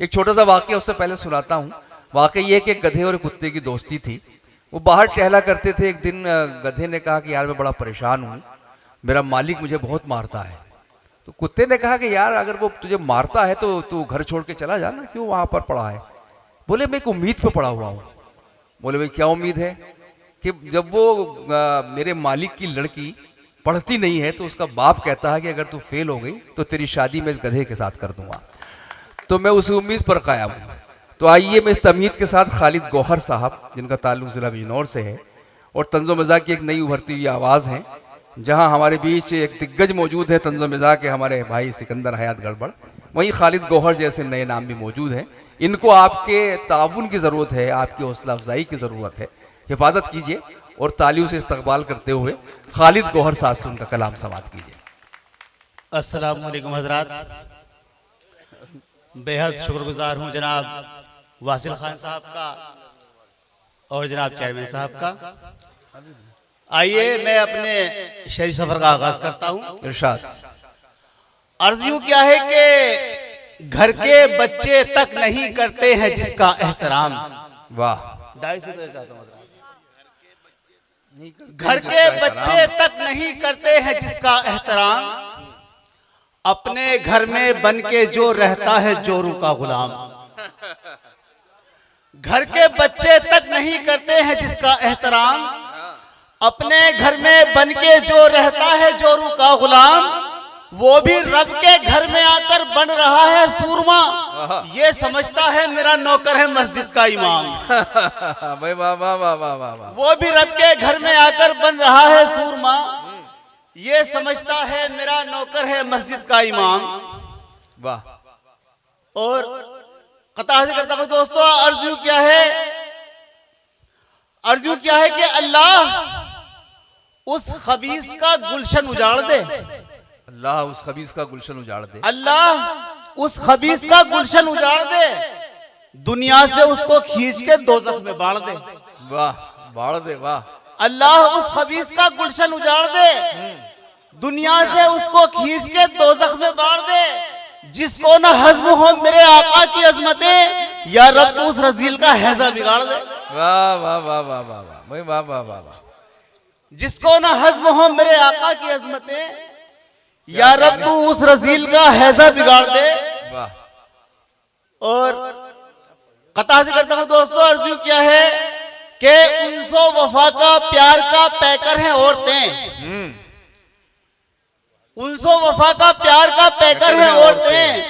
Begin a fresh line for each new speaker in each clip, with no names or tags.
एक छोटा सा वाकया उससे पहले सुनाता हूँ। वाकया ये कि एक गधे और कुत्ते की दोस्ती थी। वो बाहर टहला करते थे। एक दिन गधे ने कहा कि यार मैं बड़ा परेशान हूँ, मेरा मालिक मुझे बहुत मारता है। तो कुत्ते ने कहा कि यार अगर वो तुझे मारता है तो तू घर छोड़ के चला जाना, क्यों वहां पर पड़ा है। बोले मैं एक उम्मीद पे पड़ा हुआ हूँ। बोले भाई क्या उम्मीद है। कि जब वो मेरे मालिक की लड़की पढ़ती नहीं है तो उसका बाप कहता है कि अगर तू फेल हो गई तो तेरी शादी मैं इस गधे के साथ कर दूंगा। तो मैं उस उम्मीद पर कायम हूँ। तो आइए मैं इस तमीद के साथ खालिद गौहर साहब, जिनका ताल्लुक जिला बिजनौर से है और तंज़ो मिज़ाह की एक नई उभरती हुई आवाज़ है, जहाँ हमारे बीच एक दिग्गज मौजूद है तंज़ो मिज़ाह के हमारे भाई सिकंदर हयात गड़बड़, वहीं खालिद गौहर जैसे नए नाम भी मौजूद हैं। इनको आपके ताउन की ज़रूरत है, आपकी हौसला अफजाई की ज़रूरत है। हिफाजत कीजिए और तालियों से इस्तकबाल करते हुए खालिद गौहर साहब से उनका कलाम समाअत कीजिए।
अस्सलाम वालेकुम हजरात, बेहद शुक्रगुजार हूँ जनाब वासिल खान साहब का और जनाब चेयरमैन साहब का। आइए मैं अपने शहरी सफर का आगाज करता हूँ।
इरशाद।
अर्ज यूं क्या है कि घर के बच्चे तक नहीं करते हैं जिसका एहतराम।
वाह।
घर के बच्चे तक नहीं करते हैं जिसका एहतराम, अपने घर में बन के जो रहता है जोरू का गुलाम। घर के बच्चे तक नहीं करते हैं जिसका एहतराम, अपने घर में बन के जो रहता है जोरू का गुलाम, वो भी रब के घर में आकर बन रहा है सूरमा, ये समझता है मेरा नौकर है मस्जिद का इमाम।
भाई वाह वाह वाह वाह वाह वाह।
वो भी रब के घर में आकर बन रहा है सूरमा, ये समझता है मेरा नौकर है मस्जिद का इमाम।
वाह।
और कता से करता हूं दोस्तों, अर्जू क्या है, अर्जू क्या है कि अल्लाह उस खबीस का गुलशन उजाड़ दे,
अल्लाह उस खबीस का गुलशन उजाड़ दे,
अल्लाह उस खबीस का गुलशन उजाड़ दे, दुनिया से उसको खींच के दोज़ख में बाढ़ दे।
वाह, बाढ़ दे, वाह।
अल्लाह उस खबीस का गुलशन उजाड़ दे, दुनिया से उसको खींच के दोज़ख में बाढ़ दे, जिसको ना हज़्म हो मेरे आका की अजमतें, या रब उस रजील का हैजा बिगाड़ दे।
वाह वाह वाह वाह वाह वाह वाह वाह वाह वाह।
जिसको ना हज़्म हो मेरे आका की अजमतें, या रब तू उस रजील का हैजा बिगाड़ दे।
वाह।
और कता से करता हूं दोस्तों, अर्जू क्या है कि उनसो वफा का प्यार का पैकर है औरतें, उनसो वफा का प्यार का पैकर है औरतें,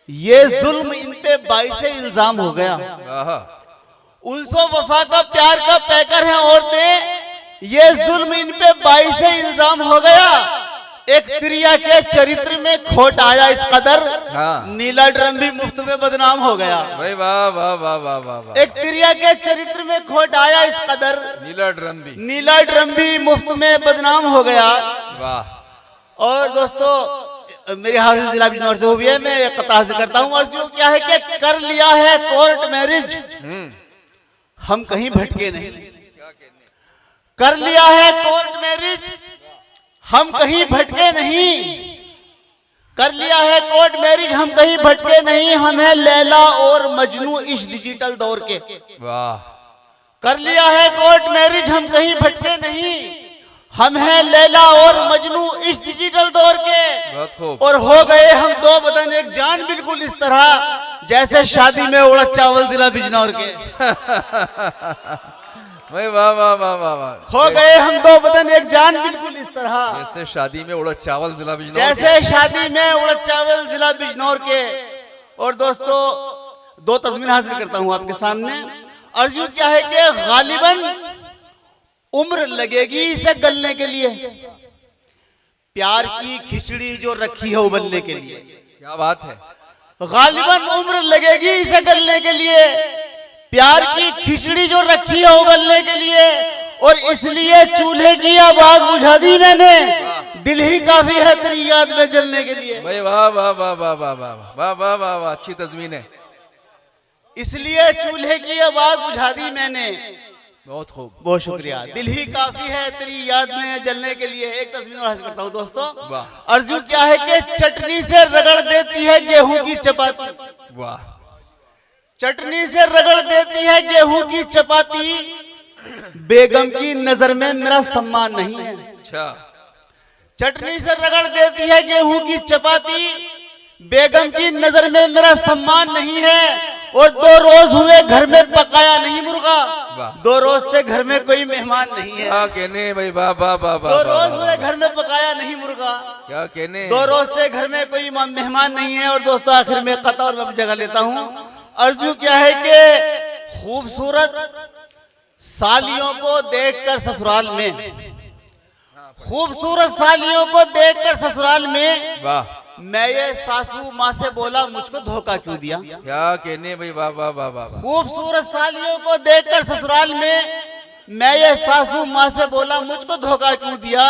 ये जुल्म इन पे बाइसे इल्जाम हो गया। उनसो वफा का प्यार का पैकर है औरतें, ये जुल्म इन पे बाइसे इल्जाम हो गया। एक त्रिया के चरित्र में खोट आया इस कदर, नीला ड्रम भी मुफ्त में बदनाम हो गया।
भाई वाह वाह वाह वाह वाह।
एक त्रिया के चरित्र में खोट आया इस कदर, नीला ड्रम भी मुफ्त में बदनाम हो गया।
वाह।
और दोस्तों मेरी हासिल जिला बिजनौर से हुई है, मैं कता से करता हूँ। और जो क्या है कि कर लिया है कोर्ट मैरिज, हम कहीं भटके नहीं। कर लिया है कोर्ट मैरिज, हम कहीं भटके नहीं। कर लिया है कोर्ट मैरिज, हम कहीं भटके नहीं। हम है लैला और मजनू इस डिजिटल दौर के।
वाह।
कर लिया है कोर्ट मैरिज, हम कहीं भटके नहीं। हम हैं लैला और मजनू इस डिजिटल दौर के, और हो गए हम दो बदन एक जान, बिल्कुल इस तरह जैसे शादी में उड़द चावल जिला बिजनौर के।
वाह वाह वाह वाह वाह।
हो गए हम दो बदन एक जान, बिल्कुल इस तरह
जैसे शादी में उड़द चावल जिला बिजनौर,
जैसे शादी में उड़द चावल जिला बिजनौर के। और दोस्तों दो तस्वीर हाजिर करता हूं आपके सामने। अर्जू क्या है कि गालिबन उम्र लगेगी इसे गलने के लिए, प्यार की खिचड़ी जो रखी है उबलने के लिए।
क्या बात है।
गालिबन उम्र लगेगी इसे गलने के लिए, प्यार की खिचड़ी जो रखी है उबलने के लिए, और इसलिए चूल्हे की आवाज बुझा दी मैंने, दिल ही काफी है तेरी याद में जलने के लिए।
भाई वाह वाह वाह वाह वाह वाह वाह वाह वाह वाह, अच्छी तस्वीर है।
इसलिए चूल्हे की आवाज बुझा दी मैंने,
बहुत खूब,
बहुत शुक्रिया, दिल ही काफी है तेरी याद में जलने के लिए। एक तस्वीर और हासिल करता हूँ दोस्तों। अर्जू क्या है कि चटनी से रगड़ देती है गेहूं की चपाती।
वाह।
चटनी से रगड़ देती है गेहूं की चपाती, बेगम की नजर में मेरा सम्मान नहीं है।
अच्छा।
चटनी से रगड़ देती है गेहूं की चपाती, बेगम की नजर में मेरा सम्मान नहीं है। और 2 रोज हुए घर में पकाया नहीं मुर्गा, 2 रोज से घर में कोई मेहमान नहीं है।
क्या कहने भाई, वाह वाह वाह वाह।
2 रोज हुए घर में पकाया नहीं मुर्गा,
क्या कहने।
2 रोज से घर में कोई मेहमान नहीं है। और दोस्तों आखिर में कथा और मैं जगह लेता हूँ। अर्जू क्या है कि खूबसूरत सालियों को देखकर ससुराल में, खूबसूरत सालियों को देखकर ससुराल में,
वाह।
मैं ये सासू माँ से बोला मुझको धोखा क्यों दिया।
क्या कहने भाई, वाह वाह वाह वाह।
खूबसूरत सालियों को देखकर ससुराल में, मैं ये सासू माँ से बोला मुझको धोखा क्यों दिया।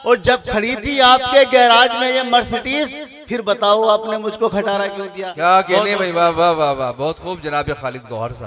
और जब खड़ी थी आपके गैराज में ये मर्सिडीज, फिर बताओ आपने मुझको खटारा क्यों दिया।
क्या कहने भाई, वाह वाह वाह वाह। बहुत खूब जनाब खालिद गौहर साहब।